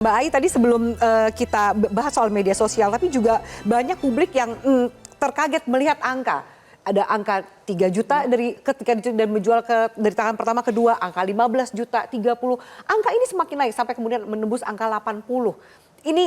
Mbak Ai, tadi sebelum kita bahas soal media sosial, tapi juga banyak publik yang terkaget melihat angka. Ada angka 3 juta dari ketika dan menjual dari tangan pertama kedua, angka 15 juta, 30. Angka ini semakin naik sampai kemudian menembus angka 80. Ini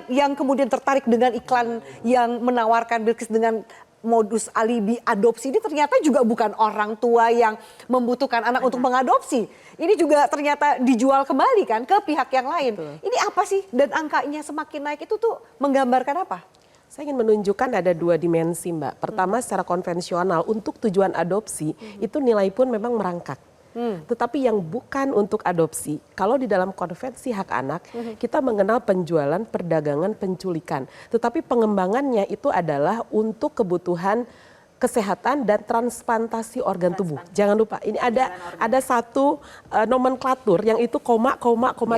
yang kemudian tertarik dengan iklan yang menawarkan Bilqis dengan modus alibi adopsi ini ternyata juga bukan orang tua yang membutuhkan anak untuk mengadopsi. Ini juga ternyata dijual kembali kan ke pihak yang lain. Betul. Ini apa sih dan angkanya semakin naik itu tuh menggambarkan apa? Saya ingin menunjukkan ada 2 dimensi, Mbak. Pertama secara konvensional untuk tujuan adopsi itu nilai pun memang merangkak. Tetapi yang bukan untuk adopsi, kalau di dalam konvensi hak anak, kita mengenal penjualan, perdagangan, penculikan. Tetapi pengembangannya itu adalah untuk kebutuhan kesehatan dan transplantasi organ tubuh. Jangan lupa, ini ada satu nomenklatur yang itu koma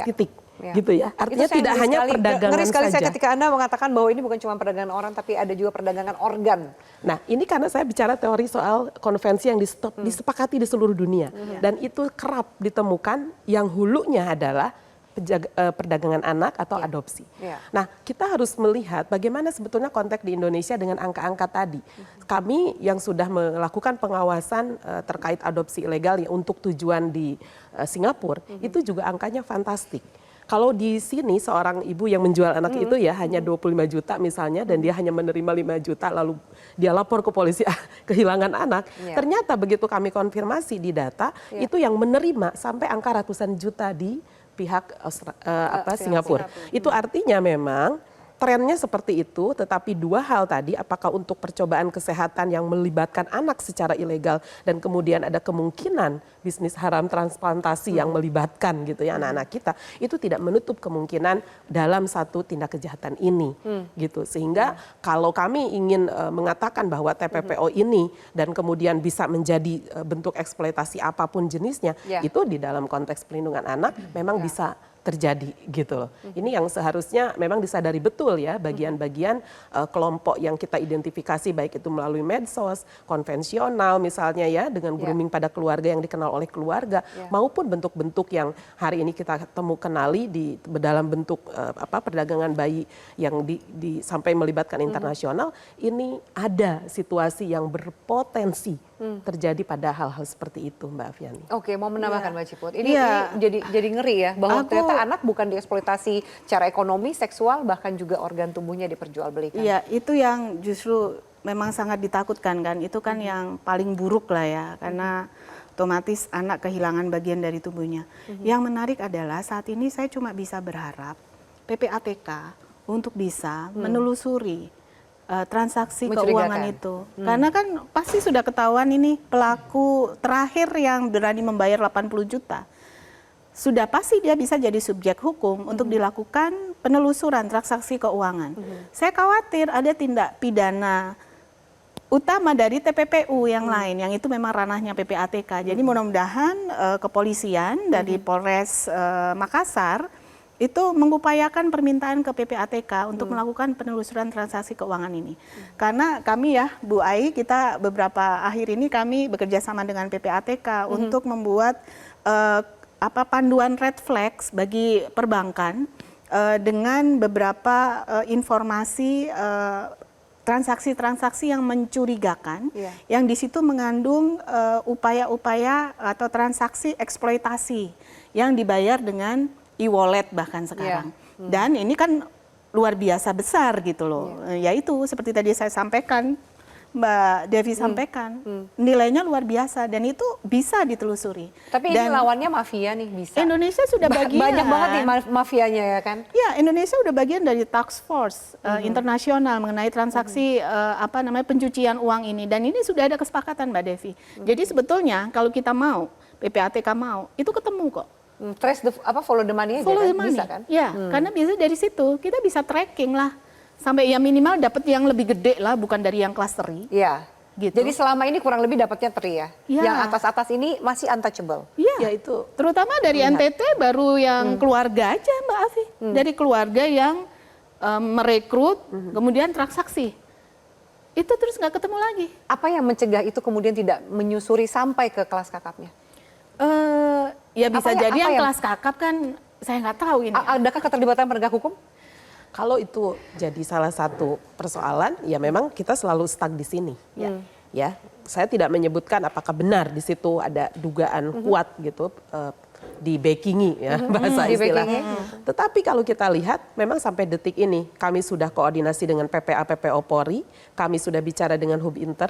titik. Gitu ya. Artinya tidak hanya perdagangan ngeri sekali saja. Saya ketika Anda mengatakan bahwa ini bukan cuma perdagangan orang tapi ada juga perdagangan organ. Nah, ini karena saya bicara teori soal konvensi yang disepakati di seluruh dunia. Dan itu kerap ditemukan yang hulunya adalah perdagangan anak atau adopsi. Nah, kita harus melihat bagaimana sebetulnya konteks di Indonesia dengan angka-angka tadi. Kami yang sudah melakukan pengawasan terkait adopsi ilegal untuk tujuan di Singapura, itu juga angkanya fantastik. Kalau di sini seorang ibu yang menjual anak itu ya hanya 25 juta misalnya dan dia hanya menerima 5 juta lalu dia lapor ke polisi kehilangan anak. Ternyata begitu kami konfirmasi di data itu yang menerima sampai angka ratusan juta di pihak Singapura. Itu artinya memang trennya seperti itu, tetapi 2 hal tadi, apakah untuk percobaan kesehatan yang melibatkan anak secara ilegal dan kemudian ada kemungkinan bisnis haram transplantasi yang melibatkan gitu ya anak-anak kita, itu tidak menutup kemungkinan dalam satu tindak kejahatan ini gitu. Sehingga kalau kami ingin mengatakan bahwa TPPO ini dan kemudian bisa menjadi bentuk eksploitasi apapun jenisnya, itu di dalam konteks pelindungan anak memang bisa terjadi gitu loh. Ini yang seharusnya memang disadari betul ya bagian-bagian kelompok yang kita identifikasi baik itu melalui medsos, konvensional misalnya ya dengan grooming pada keluarga yang dikenal oleh keluarga maupun bentuk-bentuk yang hari ini kita kenali di dalam bentuk perdagangan bayi yang sampai melibatkan internasional. Ini ada situasi yang berpotensi terjadi pada hal-hal seperti itu, Mbak Afiani. Oke, mau menambahkan Mbak Ciput. Ini jadi ngeri ya bahwa ternyata anak bukan dieksploitasi secara ekonomi, seksual, bahkan juga organ tubuhnya diperjualbelikan. Iya, itu yang justru memang sangat ditakutkan kan. Itu kan yang paling buruk lah ya, karena otomatis anak kehilangan bagian dari tubuhnya. Yang menarik adalah saat ini saya cuma bisa berharap PPATK untuk bisa menelusuri transaksi keuangan itu. Karena kan pasti sudah ketahuan ini pelaku terakhir yang berani membayar 80 juta. Sudah pasti dia bisa jadi subjek hukum untuk dilakukan penelusuran transaksi keuangan. Saya khawatir ada tindak pidana utama dari TPPU yang lain, yang itu memang ranahnya PPATK. Jadi mudah-mudahan kepolisian dari Polres Makassar itu mengupayakan permintaan ke PPATK untuk melakukan penelusuran transaksi keuangan ini. Karena kami ya, Bu Ai, kita beberapa akhir ini kami bekerja sama dengan PPATK untuk membuat panduan red flags bagi perbankan dengan beberapa informasi transaksi-transaksi yang mencurigakan, yang di situ mengandung upaya-upaya atau transaksi eksploitasi yang dibayar dengan e-wallet bahkan sekarang. Dan ini kan luar biasa besar gitu loh. Yaitu seperti tadi saya sampaikan, Mbak Devi sampaikan, nilainya luar biasa dan itu bisa ditelusuri. Tapi ini lawannya mafia nih bisa. Indonesia sudah bagian. Banyak banget nih mafianya ya kan? Ya, Indonesia sudah bagian dari task force internasional mengenai transaksi pencucian uang ini. Dan ini sudah ada kesepakatan Mbak Devi. Jadi sebetulnya kalau kita mau, PPATK mau, itu ketemu kok. Follow the money aja kan? Bisa kan? Ya, karena biasanya dari situ kita bisa tracking lah. Sampai ya minimal dapat yang lebih gede lah, bukan dari yang kelas teri. Iya. Gitu. Jadi selama ini kurang lebih dapatnya teri ya. Yang atas-atas ini masih untouchable. Iya. Itu. Terutama dari NTT baru yang keluarga aja Mbak Afi. Dari keluarga yang merekrut, kemudian transaksi. Itu terus nggak ketemu lagi. Apa yang mencegah itu kemudian tidak menyusuri sampai ke kelas kakapnya? Ya bisa jadi yang kelas kakap kan Saya nggak tahu ini. Adakah keterlibatan penegak hukum? Kalau itu jadi salah satu persoalan, ya memang kita selalu stuck di sini. Ya, saya tidak menyebutkan apakah benar di situ ada dugaan kuat gitu di backingi ya bahasa istilah. Tetapi kalau kita lihat, memang sampai detik ini kami sudah koordinasi dengan PPA PPO Polri, kami sudah bicara dengan Hub Inter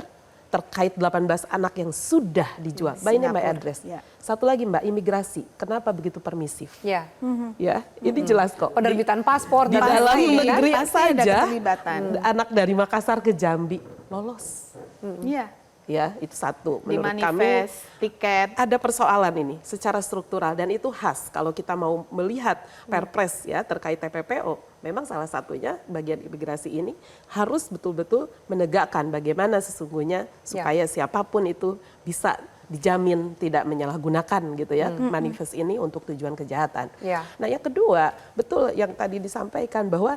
terkait 18 anak yang sudah dijual. By name by address. Satu lagi Mbak, imigrasi. Kenapa begitu permisif? Ya. Ya, ini jelas kok. Penerbitan paspor Di dan dalam lain-lain, kan? negeri Pasti ada saja keterlibatan. anak dari Makassar ke Jambi lolos. Iya. Ya, itu satu. Di Menurut kami manifest, tiket. ada persoalan ini secara struktural dan itu khas kalau kita mau melihat Perpres ya terkait TPPO. Memang salah satunya bagian imigrasi ini harus betul-betul menegakkan bagaimana sesungguhnya supaya siapapun itu bisa dijamin tidak menyalahgunakan gitu ya manifest ini untuk tujuan kejahatan. Nah yang kedua, betul yang tadi disampaikan bahwa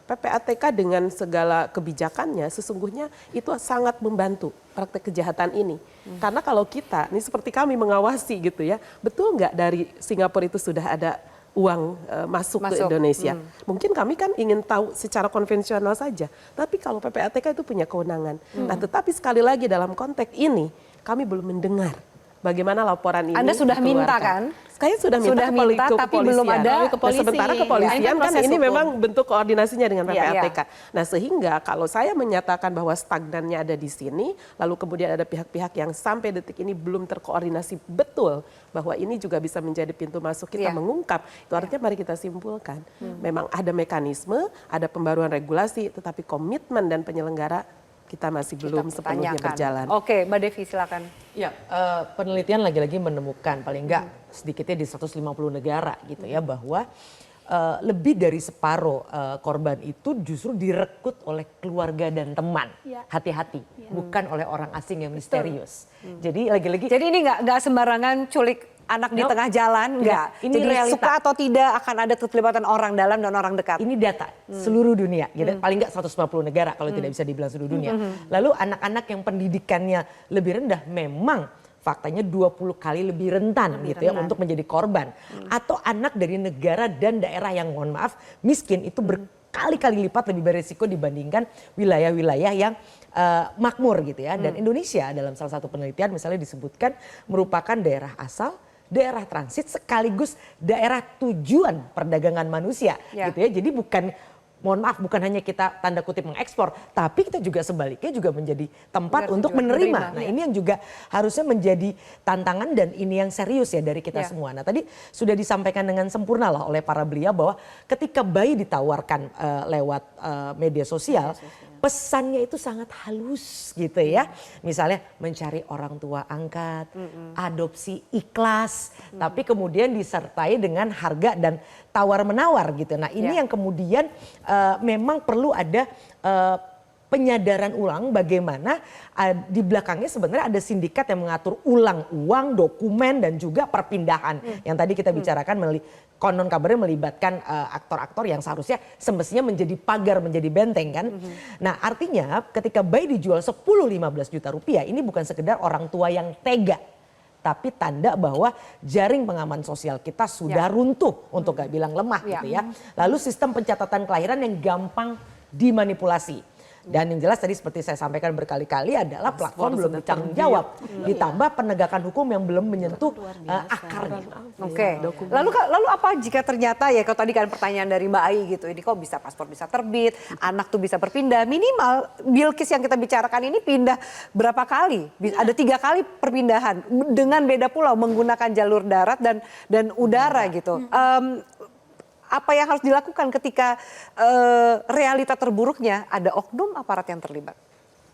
PPATK dengan segala kebijakannya sesungguhnya itu sangat membantu praktek kejahatan ini. Karena kalau kita, ini seperti kami mengawasi gitu ya, betul nggak dari Singapura itu sudah ada uang masuk ke Indonesia. Mungkin kami kan ingin tahu secara konvensional saja, tapi kalau PPATK itu punya kewenangan. Nah tetapi sekali lagi dalam konteks ini, kami belum mendengar bagaimana laporan ini. Anda sudah minta kan? Saya sudah minta tapi belum ada sementara kepolisian kan ini memang bentuk koordinasinya dengan PPATK. Nah sehingga kalau saya menyatakan bahwa stagnannya ada di sini, lalu kemudian ada pihak-pihak yang sampai detik ini belum terkoordinasi betul bahwa ini juga bisa menjadi pintu masuk kita mengungkap, itu artinya mari kita simpulkan. Memang ada mekanisme, ada pembaruan regulasi, tetapi komitmen dan penyelenggara kita masih belum sepenuhnya berjalan. Oke, Mbak Devi silakan. Ya, penelitian lagi-lagi menemukan paling enggak sedikitnya di 150 negara gitu ya bahwa lebih dari separuh korban itu justru direkrut oleh keluarga dan teman. Hati-hati, bukan oleh orang asing yang misterius. Jadi lagi-lagi. Jadi ini nggak sembarangan culik anak di tengah jalan, enggak. Ini Jadi realita. suka atau tidak akan ada keterlibatan orang dalam dan orang dekat. Ini data seluruh dunia, gitu. Paling nggak 150 negara kalau tidak bisa dibilang seluruh dunia. Lalu anak-anak yang pendidikannya lebih rendah memang faktanya 20 kali lebih rentan gitu ya untuk menjadi korban. Atau anak dari negara dan daerah yang mohon maaf miskin itu berkali-kali lipat lebih beresiko dibandingkan wilayah-wilayah yang makmur gitu ya. Dan Indonesia dalam salah satu penelitian misalnya disebutkan merupakan daerah asal, daerah transit sekaligus daerah tujuan perdagangan manusia gitu ya. Jadi bukan, mohon maaf, bukan hanya kita tanda kutip mengekspor, tapi kita juga sebaliknya juga menjadi tempat untuk menerima. Nah ini yang juga harusnya menjadi tantangan dan ini yang serius ya dari kita semua. Nah tadi sudah disampaikan dengan sempurna lah oleh para beliau bahwa ketika bayi ditawarkan lewat media sosial, pesannya itu sangat halus gitu ya. Misalnya mencari orang tua angkat, adopsi ikhlas, tapi kemudian disertai dengan harga dan tawar-menawar gitu. Nah ini yang kemudian memang perlu ada penyadaran ulang bagaimana di belakangnya sebenarnya ada sindikat yang mengatur ulang uang, dokumen dan juga perpindahan. Yang tadi kita bicarakan konon kabarnya melibatkan aktor-aktor yang seharusnya semestinya menjadi pagar, menjadi benteng kan. Nah artinya ketika bayi dijual 10-15 juta rupiah ini bukan sekedar orang tua yang tega. Tapi tanda bahwa jaring pengaman sosial kita sudah runtuh untuk gak bilang lemah gitu ya. Lalu sistem pencatatan kelahiran yang gampang dimanipulasi. Dan yang jelas tadi seperti saya sampaikan berkali-kali adalah platform belum bertanggung jawab. Ditambah penegakan hukum yang belum menyentuh akarnya. Oke. Lalu apa jika ternyata ya kalau tadi kan pertanyaan dari Mbak Ai gitu, ini kok bisa paspor bisa terbit, anak tuh bisa berpindah, minimal Bilkis yang kita bicarakan ini pindah berapa kali? Ada 3 kali perpindahan dengan beda pulau menggunakan jalur darat dan udara gitu. Apa yang harus dilakukan ketika realita terburuknya ada oknum aparat yang terlibat?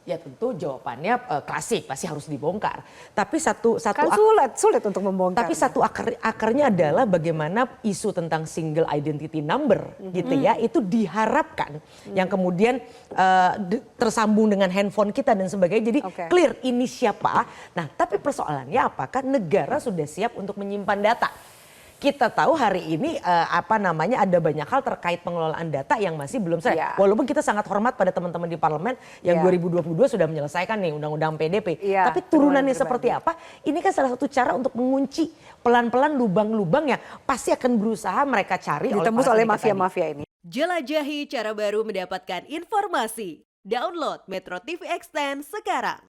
Ya tentu jawabannya klasik, pasti harus dibongkar. Tapi kan sulit untuk membongkar. Tapi satu akarnya adalah bagaimana isu tentang single identity number gitu ya, itu diharapkan yang kemudian tersambung dengan handphone kita dan sebagainya. Jadi clear ini siapa. Nah tapi persoalannya apakah negara sudah siap untuk menyimpan data? kita tahu hari ini ada banyak hal terkait pengelolaan data yang masih belum selesai. Iya. Walaupun kita sangat hormat pada teman-teman di parlemen yang Iya. 2022 sudah menyelesaikan nih undang-undang PDP. Iya, Tapi turunannya turunannya seperti apa? Ini kan salah satu cara untuk mengunci pelan-pelan lubang-lubang yang pasti akan berusaha mereka cari Ditembus para oleh sindikat tadi. mafia-mafia ini. Jelajahi cara baru mendapatkan informasi. Download Metro TV Extend sekarang.